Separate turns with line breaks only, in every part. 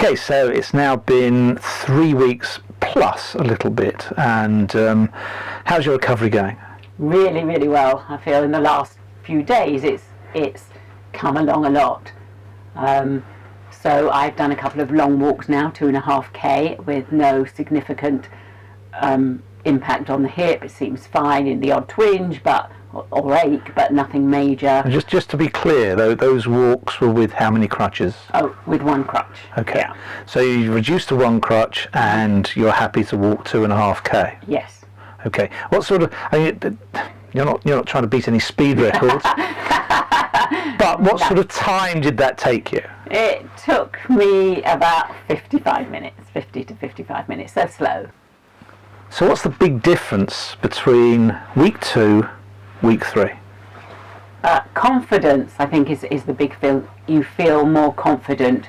Okay, so it's now been 3 weeks plus a little bit, and how's your recovery going?
Really, really well. I feel in the last few days it's come along a lot. So I've done a couple of long walks now, 2.5k, with no significant impact on the hip. It seems fine, in the odd twinge or ache, but nothing major.
And just to be clear, though, those walks were with how many crutches?
Oh, with one crutch.
Okay.
Yeah.
So you reduced to one crutch, and you're happy to walk 2.5k.
Yes.
Okay. What sort of? I mean, you're not trying to beat any speed records. But what sort of time did that take you?
It took me about 55 minutes, 50 to 55 minutes, so slow.
So what's the big difference between week 2, week 3?
Confidence, I think, is the big thing. You feel more confident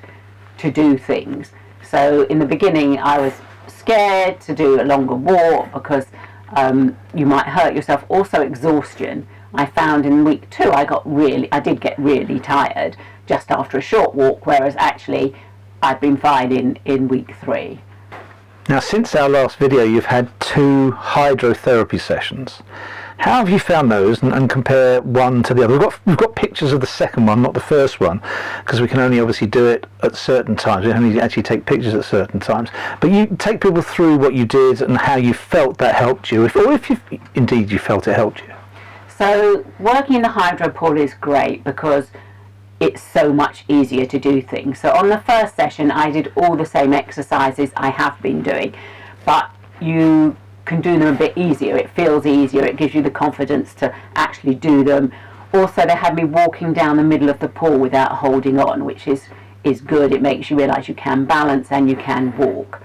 to do things. So in the beginning I was scared to do a longer walk because you might hurt yourself. Also exhaustion. I found in week 2 I did get really tired just after a short walk, whereas actually I've been fine in week 3.
Now, since our last video, you've had 2 hydrotherapy sessions. How have you found those, and compare one to the other? We've got pictures of the second one, not the first one, because we can only obviously do it at certain times. We only actually take pictures at certain times. But you take people through what you did and how you felt that helped you, if indeed you felt it helped you.
So working in the hydro pool is great because it's so much easier to do things. So on the first session I did all the same exercises I have been doing, but you can do them a bit easier. It feels easier, it gives you the confidence to actually do them. Also they had me walking down the middle of the pool without holding on, which is good. It makes you realise you can balance and you can walk.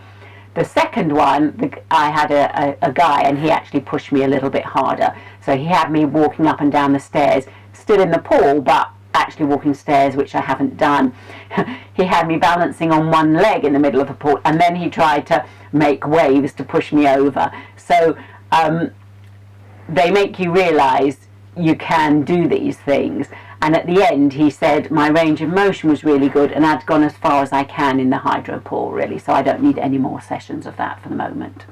The second one, I had a guy, and he actually pushed me a little bit harder. So he had me walking up and down the stairs, still in the pool, but actually walking stairs, which I haven't done. He had me balancing on one leg in the middle of the pool, and then he tried to make waves to push me over. So they make you realise you can do these things. And at the end he said my range of motion was really good, and I'd gone as far as I can in the hydro pool, really, so I don't need any more sessions of that for the moment.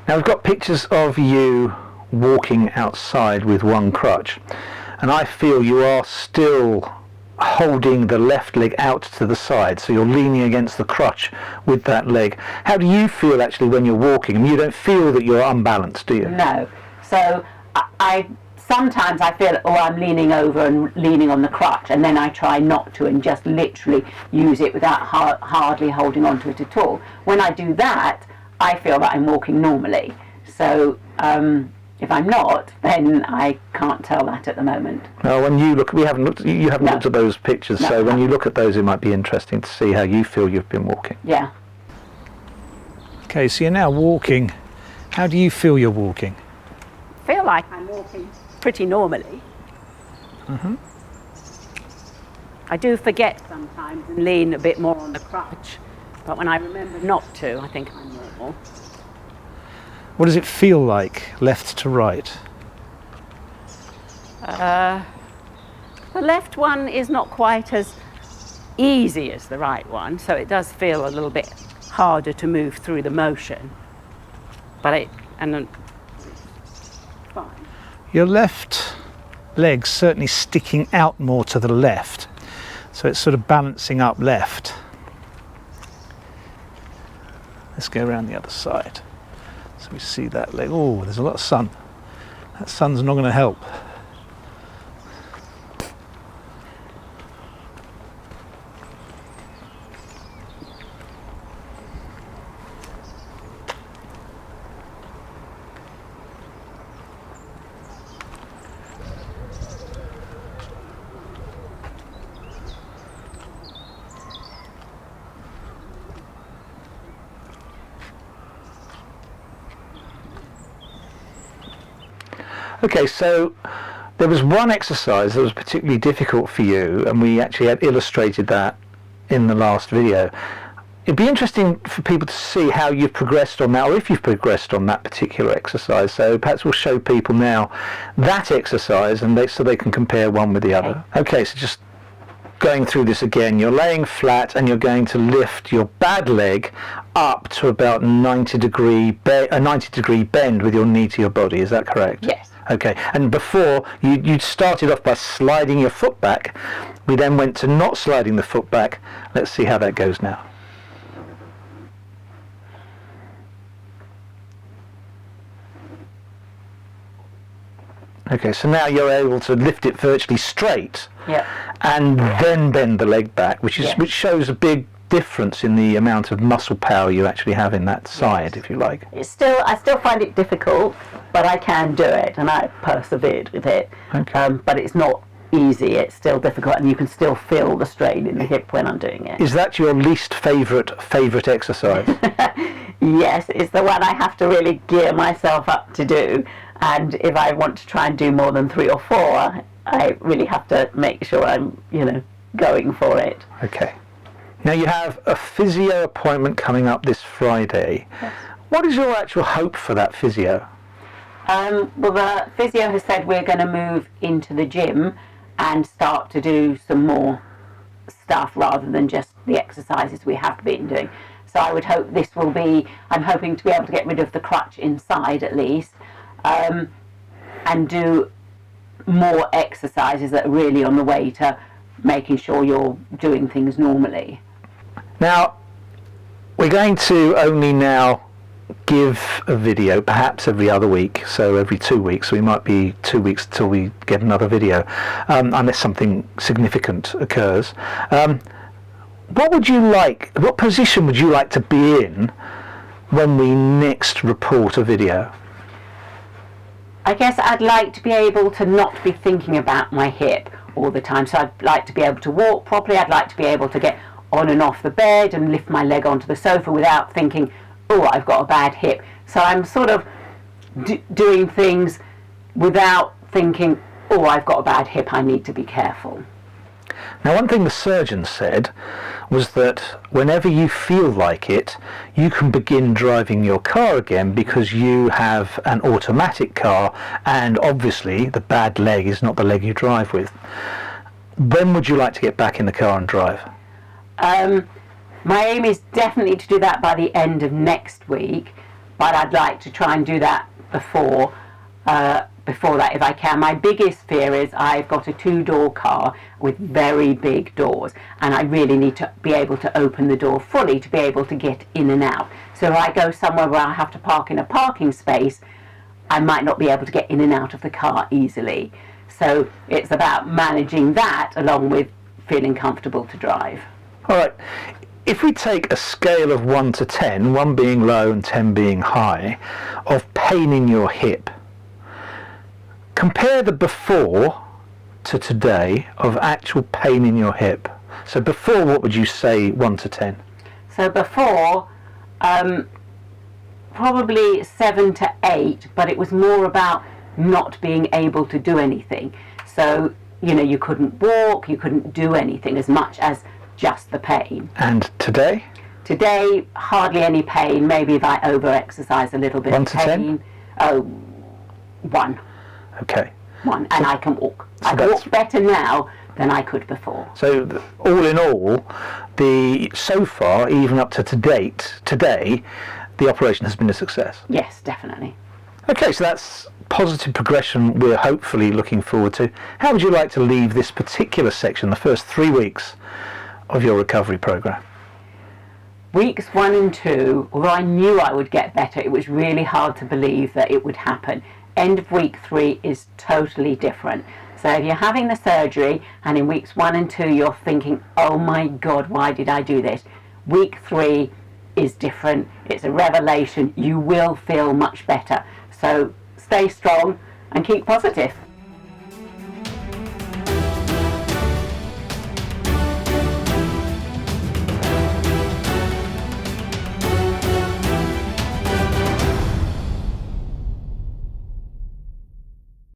Now we've got pictures of you walking outside with one crutch, and I feel you are still holding the left leg out to the side, so you're leaning against the crutch with that leg. How do you feel actually when you're walking? I mean, you don't feel that you're unbalanced, do you?
No. So I sometimes I feel, oh, I'm leaning over and leaning on the crutch, and then I try not to and just literally use it without hardly holding onto it at all. When I do that, I feel that I'm walking normally. So if I'm not, then I can't tell that at the moment.
Well, when you look, you haven't looked at those pictures,
No,
so when you look at those, it might be interesting to see how you feel you've been walking.
Yeah.
Okay, so you're now walking. How do you feel you're walking?
I feel like I'm walking pretty normally. I do forget sometimes and lean a bit more on the crutch, but when I remember not to, I think I'm normal.
What does it feel like, left to right?
The left one is not quite as easy as the right one, so it does feel a little bit harder to move through the motion. But fine.
Your left leg's certainly sticking out more to the left, so it's sort of balancing up left. Let's go around the other side. So we see that leg. Oh, there's a lot of sun. That sun's not going to help. Okay, so there was one exercise that was particularly difficult for you, and we actually had illustrated that in the last video. It'd be interesting for people to see how you've progressed on that, or if you've progressed on that particular exercise. So perhaps we'll show people now that exercise, and so they can compare one with the other. Okay, so just going through this again, you're laying flat and you're going to lift your bad leg up to about 90-degree bend with your knee to your body. Is that correct?
Yes.
Okay, and before you started off by sliding your foot back. We then went to not sliding the foot back. Let's see how that goes now. Okay, so now you're able to lift it virtually straight,
Yeah.
and then bend the leg back, which shows a big difference in the amount of muscle power you actually have in that side, if you like.
I still find it difficult, but I can do it, and I persevered with it.
Okay.
But it's not easy. It's still difficult, and you can still feel the strain in the hip when I'm doing it.
Is that your least favourite exercise?
Yes, it's the one I have to really gear myself up to do. And if I want to try and do more than 3 or 4, I really have to make sure I'm, going for it.
Okay. Now you have a physio appointment coming up this Friday.
Yes.
What is your actual hope for that physio?
Well, the physio has said we're going to move into the gym and start to do some more stuff rather than just the exercises we have been doing. So I would hope this will be, I'm hoping to be able to get rid of the crutch inside at least, and do more exercises that are really on the way to making sure you're doing things normally.
Now, we're going to only now give a video, perhaps every other week, so every 2 weeks. We might be 2 weeks till we get another video, unless something significant occurs. What position would you like to be in when we next report a video?
I guess I'd like to be able to not be thinking about my hip all the time. So I'd like to be able to walk properly. I'd like to be able to get on and off the bed and lift my leg onto the sofa without thinking, oh, I've got a bad hip. So I'm sort of doing things without thinking, oh, I've got a bad hip, I need to be careful.
Now, one thing the surgeon said was that whenever you feel like it, you can begin driving your car again because you have an automatic car, and obviously the bad leg is not the leg you drive with. When would you like to get back in the car and drive?
My aim is definitely to do that by the end of next week, but I'd like to try and do that before. before that if I can. My biggest fear is I've got a 2-door car with very big doors, and I really need to be able to open the door fully to be able to get in and out. So if I go somewhere where I have to park in a parking space, I might not be able to get in and out of the car easily. So it's about managing that along with feeling comfortable to drive.
All right. If we take a scale of 1 to 10, 1 being low and 10 being high, of pain in your hip, compare the before to today of actual pain in your hip. So before, what would you say 1 to 10?
So before, probably 7 to 8, but it was more about not being able to do anything. So, you know, you couldn't walk, you couldn't do anything as much as just the pain.
And today?
Today, hardly any pain. Maybe if I over-exercise a little bit.
1 to 10?
Oh, 1.
Okay.
1, and I can walk.
So
I walk better now than I could before.
So all in all, so far, even up to today, the operation has been a success.
Yes, definitely.
Okay, so that's positive progression we're hopefully looking forward to. How would you like to leave this particular section, the first 3 weeks of your recovery program?
Weeks 1 and 2, although I knew I would get better, it was really hard to believe that it would happen. End of week 3 is totally different. So if you're having the surgery and in weeks 1 and 2 you're thinking, oh my God, why did I do this? Week 3 is different. It's a revelation. You will feel much better. So stay strong and keep positive.